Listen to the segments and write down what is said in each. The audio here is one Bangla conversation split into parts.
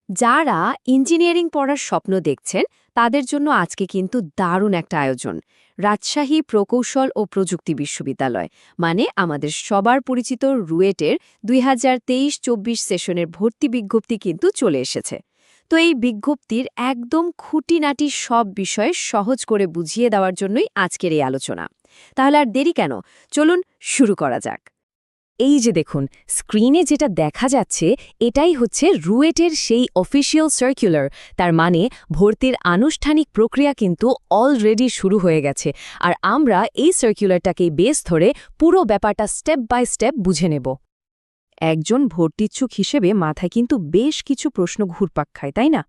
যারা ইঞ্জিনিয়ারিং পড়ার স্বপ্ন দেখছেন তাদের জন্য আজকে কিন্তু দারুণ একটা আয়োজন। রাজশাহী প্রকৌশল ও প্রযুক্তি বিশ্ববিদ্যালয় মানে আমাদের সবার পরিচিত রুয়েটের 2023-24 সেশনের ভর্তি বিজ্ঞপ্তি কিন্তু চলে এসেছে। তো এই বিজ্ঞপ্তির একদম খুঁটিনাটি সব বিষয়ে সহজ করে বুঝিয়ে দেওয়ার জন্যই আজকের এই আলোচনা। তাহলে আর দেরি কেন, চলুন শুরু করা যাক। এই যে দেখুন, স্ক্রিনে যেটা দেখা যাচ্ছে এটাই হচ্ছে রুয়েটের সেই অফিসিয়াল সার্কুলার। তার মানে ভর্তির আনুষ্ঠানিক প্রক্রিয়া কিন্তু অলরেডি শুরু হয়ে গেছে, আর আমরা এই সার্কুলারটাকেই বেস ধরে পুরো ব্যাপারটা স্টেপ বাই স্টেপ বুঝে নেব। একজন ভর্তিচ্ছুক হিসেবে মাথায় কিন্তু বেশ কিছু প্রশ্ন ঘুরপাক খায়, তাই না?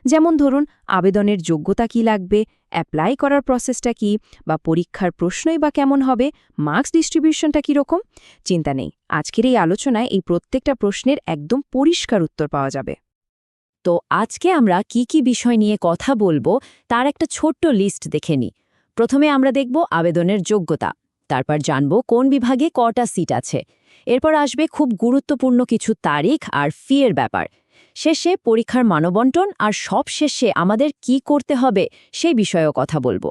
যেমন ধরুন, আবেদনের যোগ্যতা কি লাগবে, অ্যাপ্লাই করার প্রসেসটা কি, বা পরীক্ষার প্রশ্নই বা কেমন হবে, মার্কস ডিস্ট্রিবিউশনটা কীরকম। চিন্তা নেই, আজকের এই আলোচনায় এই প্রত্যেকটা প্রশ্নের একদম পরিষ্কার উত্তর পাওয়া যাবে। তো আজকে আমরা কি কি বিষয় নিয়ে কথা বলবো তার একটা ছোট্ট লিস্ট দেখে নিই। প্রথমে আমরা দেখব আবেদনের যোগ্যতা, তারপর জানব কোন বিভাগে কটা সিট আছে, এরপর আসবে খুব গুরুত্বপূর্ণ কিছু তারিখ আর ফি-এর ব্যাপার, শেষে পরীক্ষার মানবন্টন, আর সব শেষে আমাদের কি করতে হবে সেই বিষয়েও কথা বলবো।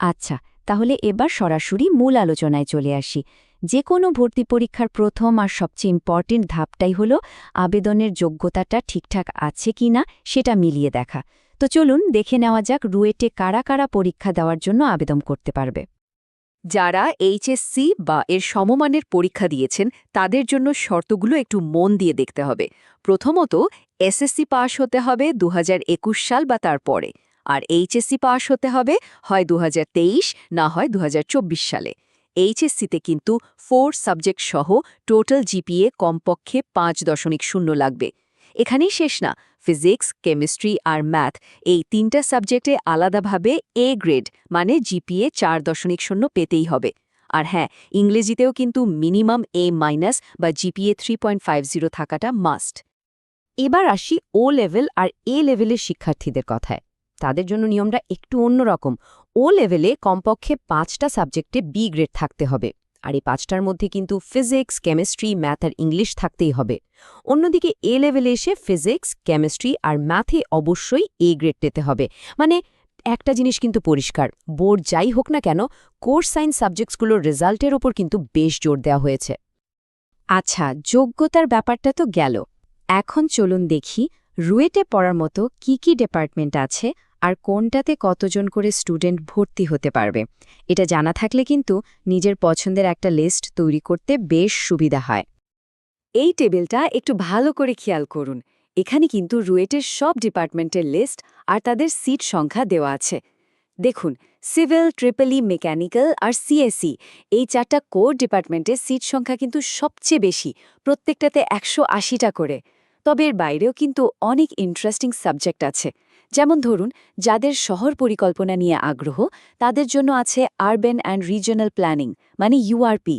আচ্ছা, তাহলে এবার সরাসরি মূল আলোচনায় চলে আসি। যে কোনো ভর্তি পরীক্ষার প্রথম আর সবচেয়ে ইম্পর্টেন্ট ধাপটাই হলো আবেদনের যোগ্যতাটা ঠিকঠাক আছে কিনা সেটা মিলিয়ে দেখা। তো চলুন দেখে নেওয়া যাক রুয়েটে কারা কারা পরীক্ষা দেওয়ার জন্য আবেদন করতে পারবে। যারা এইচএসসি বা এর সমমানের পরীক্ষা দিয়েছেন তাদের জন্য শর্তগুলো একটু মন দিয়ে দেখতে হবে। প্রথমত, এসএসসি পাশ হতে হবে 2021 সাল বা তার পরে, আর এইচএসসি পাশ হতে হবে হয় 2023 না হয় 2024 সালে। এইচএসসিতে কিন্তু 4 সাবজেক্ট সহ টোটাল জিপিএ কমপক্ষে 5.0 লাগবে। এখানেই শেষ না, ফিজিক্স, কেমিস্ট্রি আর ম্যাথ এই তিনটা সাবজেক্টে আলাদাভাবে এ গ্রেড মানে জিপিএ 4.0 পেতেই হবে। আর হ্যাঁ, ইংরেজিতেও কিন্তু মিনিমাম A- বা জিপিএ 3.50 থাকাটা মাস্ট। এবার আসি ও লেভেল আর এ লেভেলের শিক্ষার্থীদের কথায়। তাদের জন্য নিয়মটা একটু অন্যরকম। ও লেভেলে কমপক্ষে 5টা সাবজেক্টে বি গ্রেড থাকতে হবে, আর এই 5টার মধ্যে কিন্তু ফিজিক্স, কেমিস্ট্রি, ম্যাথ আর ইংলিশ থাকতেই হবে। অন্যদিকে এ লেভেলে এসে ফিজিক্স, কেমিস্ট্রি আর ম্যাথে অবশ্যই এ গ্রেড পেতে হবে। মানে একটা জিনিস কিন্তু পরিষ্কার, বোর্ড যাই হোক না কেন, কোর্স সায়েন্স সাবজেক্টসগুলোর রেজাল্টের ওপর কিন্তু বেশ জোর দেওয়া হয়েছে। আচ্ছা, যোগ্যতার ব্যাপারটা তো গেল। এখন চলুন দেখি রুয়েটে পড়ার মতো কি কি ডিপার্টমেন্ট আছে আর কোনটাতে কতজন করে স্টুডেন্ট ভর্তি হতে পারবে। এটা জানা থাকলে কিন্তু নিজের পছন্দের একটা লিস্ট তৈরি করতে বেশ সুবিধা হয়। এই টেবিলটা একটু ভালো করে খেয়াল করুন। এখানে কিন্তু রুয়েটের সব ডিপার্টমেন্টের লিস্ট আর তাদের সিট সংখ্যা দেওয়া আছে। দেখুন, সিভিল, ট্রিপলি, মেকানিক্যাল আর সিএসই এই 4টা কোর ডিপার্টমেন্টের সিট সংখ্যা কিন্তু সবচেয়ে বেশি, প্রত্যেকটাতে 180টা করে। তবে এর বাইরেও কিন্তু অনেক ইন্টারেস্টিং সাবজেক্ট আছে। যেমন ধরুন, যাদের শহর পরিকল্পনা নিয়ে আগ্রহ তাদের জন্য আছে আরবান অ্যান্ড রিজিওনাল প্ল্যানিং মানে ইউআরপি।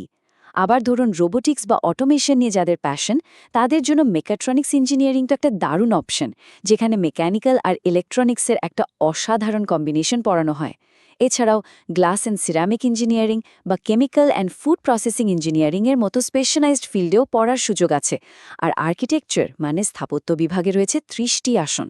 আবার ধরুন, রোবোটিক্স বা অটোমেশন নিয়ে যাদের প্যাশন তাদের জন্য মেকাট্রনিক্স ইঞ্জিনিয়ারিং তো একটা দারুণ অপশন, যেখানে মেকানিক্যাল আর ইলেকট্রনিক্সের একটা অসাধারণ কম্বিনেশন পড়ানো হয়। এছাড়াও গ্লাস অ্যান্ড সিরামিক ইঞ্জিনিয়ারিং বা কেমিক্যাল অ্যান্ড ফুড প্রসেসিং ইঞ্জিনিয়ারিংয়ের মতো স্পেশালাইজড ফিল্ডেও পড়ার সুযোগ আছে। আর আর্কিটেকচার মানে স্থাপত্য বিভাগে রয়েছে 30টি আসন।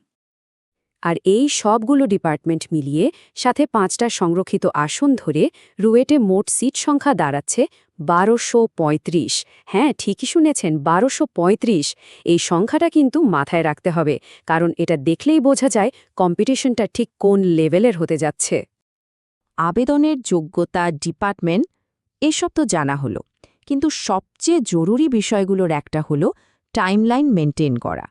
আর এই সবগুলো ডিপার্টমেন্ট মিলিয়ে সাথে 5টা সংরক্ষিত আসন ধরে রুয়েটে মোট সিট সংখ্যা দাঁড়াচ্ছে 1235। হ্যাঁ, ঠিকই শুনেছেন, 1235। এই সংখ্যাটা কিন্তু মাথায় রাখতে হবে, কারণ এটা দেখলেই বোঝা যায় কম্পিটিশনটা ঠিক কোন লেভেলের হতে যাচ্ছে। আবেদনের যোগ্যতা, ডিপার্টমেন্ট এসব তো জানা হলো, কিন্তু সবচেয়ে জরুরি বিষয়গুলোর একটা হলো টাইমলাইন মেনটেন করা।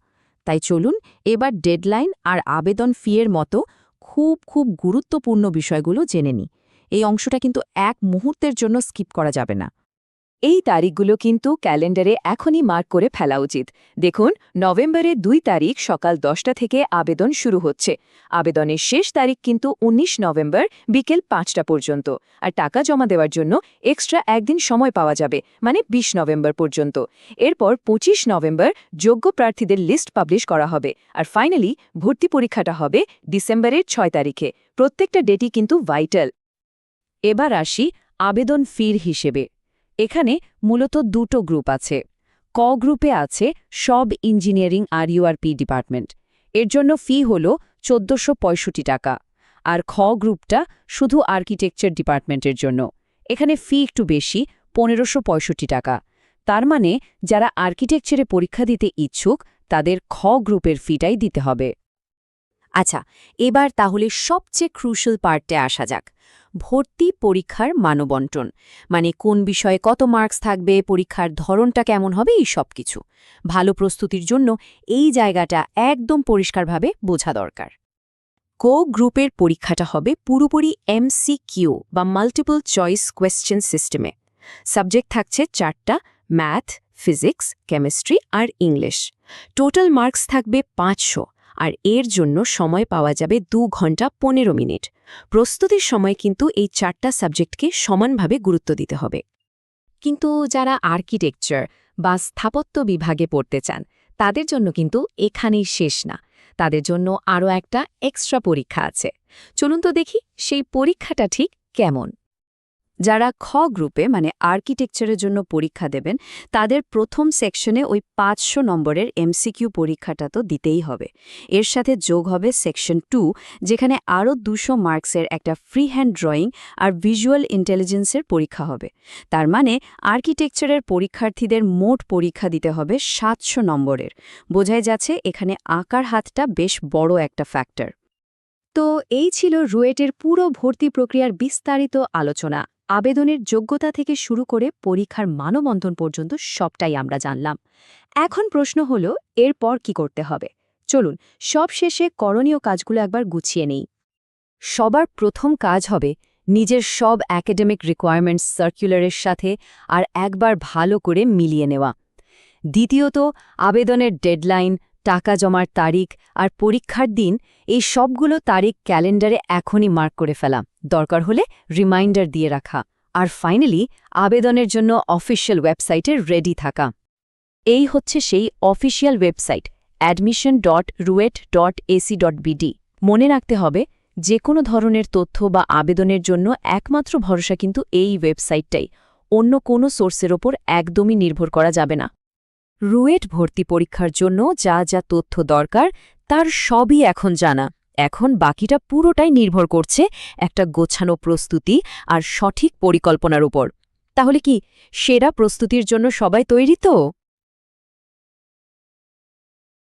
তাই চলুন এবার ডেডলাইন আর আবেদন ফি-এর মতো খুব খুব গুরুত্বপূর্ণ বিষয়গুলো জেনে নিই। এই অংশটা কিন্তু এক মুহূর্তের জন্য স্কিপ করা যাবে না। এই তারিখগুলো কিন্তু ক্যালেন্ডারে এখনই মার্ক করে ফেলা উচিত। দেখুন, নভেম্বরের 2 তারিখ সকাল 10টা থেকে আবেদন শুরু হচ্ছে। আবেদনের শেষ তারিখ কিন্তু 19 নভেম্বর বিকেল 5টা পর্যন্ত। আর টাকা জমা দেওয়ার জন্য এক্সট্রা একদিন সময় পাওয়া যাবে, মানে 20 নভেম্বর পর্যন্ত। এরপর 25 নভেম্বর যোগ্য প্রার্থীদের লিস্ট পাবলিশ করা হবে। আর ফাইনালি ভর্তি পরীক্ষাটা হবে ডিসেম্বরের 6 তারিখে। প্রত্যেকটা ডেটই কিন্তু ভাইটাল। এবার আসি আবেদন ফির হিসেবে। এখানে মূলত দুটো গ্রুপ আছে। ক গ্রুপে আছে সব ইঞ্জিনিয়ারিং আর ইউআরপি ডিপার্টমেন্ট, এর জন্য ফি হল ১৪৬৫ টাকা। আর খ গ্রুপটা শুধু আর্কিটেকচার ডিপার্টমেন্টের জন্য। এখানে ফি একটু বেশি, ১৫৬৫ টাকা। তার মানে যারা আর্কিটেকচারে পরীক্ষা দিতে ইচ্ছুক তাদের খ গ্রুপের ফিটাই দিতে হবে। আচ্ছা, এবার তাহলে সবচেয়ে ক্রুশাল পার্টে আসা যাক, ভর্তি পরীক্ষার মানবন্টন। মানে কোন বিষয়ে কত মার্কস থাকবে, পরীক্ষার ধরনটা কেমন হবে, এই সব কিছু ভালো প্রস্তুতির জন্য এই জায়গাটা একদম পরিষ্কারভাবে বোঝা দরকার। কো গ্রুপের পরীক্ষাটা হবে পুরোপুরি MCQ বা মাল্টিপল চয়েস কোয়েশ্চেন সিস্টেমে। সাবজেক্ট থাকছে 4টা: ম্যাথ, ফিজিক্স, কেমিস্ট্রি আর ইংলিশ। টোটাল মার্কস থাকবে 500, আর এর জন্য সময় পাওয়া যাবে 2 ঘন্টা 15 মিনিট। প্রস্তুতির সময় কিন্তু এই 4টা সাবজেক্টকে সমানভাবে গুরুত্ব দিতে হবে। কিন্তু যারা আর্কিটেকচার বা স্থাপত্য বিভাগে পড়তে চান তাদের জন্য কিন্তু এখানেই শেষ না। তাদের জন্য আরও একটা এক্সট্রা পরীক্ষা আছে। চলুন তো দেখি সেই পরীক্ষাটা ঠিক কেমন। যারা খ গ্রুপে মানে আর্কিটেকচারের জন্য পরীক্ষা দেবেন তাদের প্রথম সেকশনে ওই 500 নম্বরের MCQ পরীক্ষাটা তো দিতেই হবে। এর সাথে যোগ হবে সেকশন 2, যেখানে আরও 200 মার্কসের একটা ফ্রি হ্যান্ড ড্রয়িং আর ভিজুয়াল ইন্টেলিজেন্সের পরীক্ষা হবে। তার মানে আর্কিটেকচারের পরীক্ষার্থীদের মোট পরীক্ষা দিতে হবে 700 নম্বরের। বোঝাই যাচ্ছে এখানে আঁকার হাতটা বেশ বড় একটা ফ্যাক্টর। তো এই ছিল রুয়েটের পুরো ভর্তি প্রক্রিয়ার বিস্তারিত আলোচনা। আবেদনের যোগ্যতা থেকে শুরু করে পরীক্ষার মানবন্ধন পর্যন্ত সবটাই আমরা জানলাম। এখন প্রশ্ন হলো, এরপর কি করতে হবে? চলুন সবশেষে করণীয় কাজগুলো একবার গুছিয়ে নেই। সবার প্রথম কাজ হবে নিজের সব একাডেমিক রিকোয়ারমেন্টস সার্কুলারের সাথে আর একবার ভালো করে মিলিয়ে নেওয়া। দ্বিতীয়ত, আবেদনের ডেডলাইন, টাকা জমার তারিখ আর পরীক্ষার দিন, এই সবগুলো তারিখ ক্যালেন্ডারে এখনই মার্ক করে ফেলা, দরকার হলে রিমাইন্ডার দিয়ে রাখা। আর ফাইনালি, আবেদনের জন্য অফিসিয়াল ওয়েবসাইটে রেডি থাকা। এই হচ্ছে সেই অফিসিয়াল ওয়েবসাইট admission.ruet.ac.bd। মনে রাখতে হবে, যে কোনো ধরনের তথ্য বা আবেদনের জন্য একমাত্র ভরসা কিন্তু এই ওয়েবসাইটটাই। অন্য কোনো সোর্সের ওপর একদমই নির্ভর করা যাবে না। রুয়েট ভর্তি পরীক্ষার জন্য যা যা তথ্য দরকার তার সবই এখন জানা। এখন বাকিটা পুরোটাই নির্ভর করছে একটা গোছানো প্রস্তুতি আর সঠিক পরিকল্পনার উপর। তাহলে কি সেরা প্রস্তুতির জন্য সবাই তৈরি তো?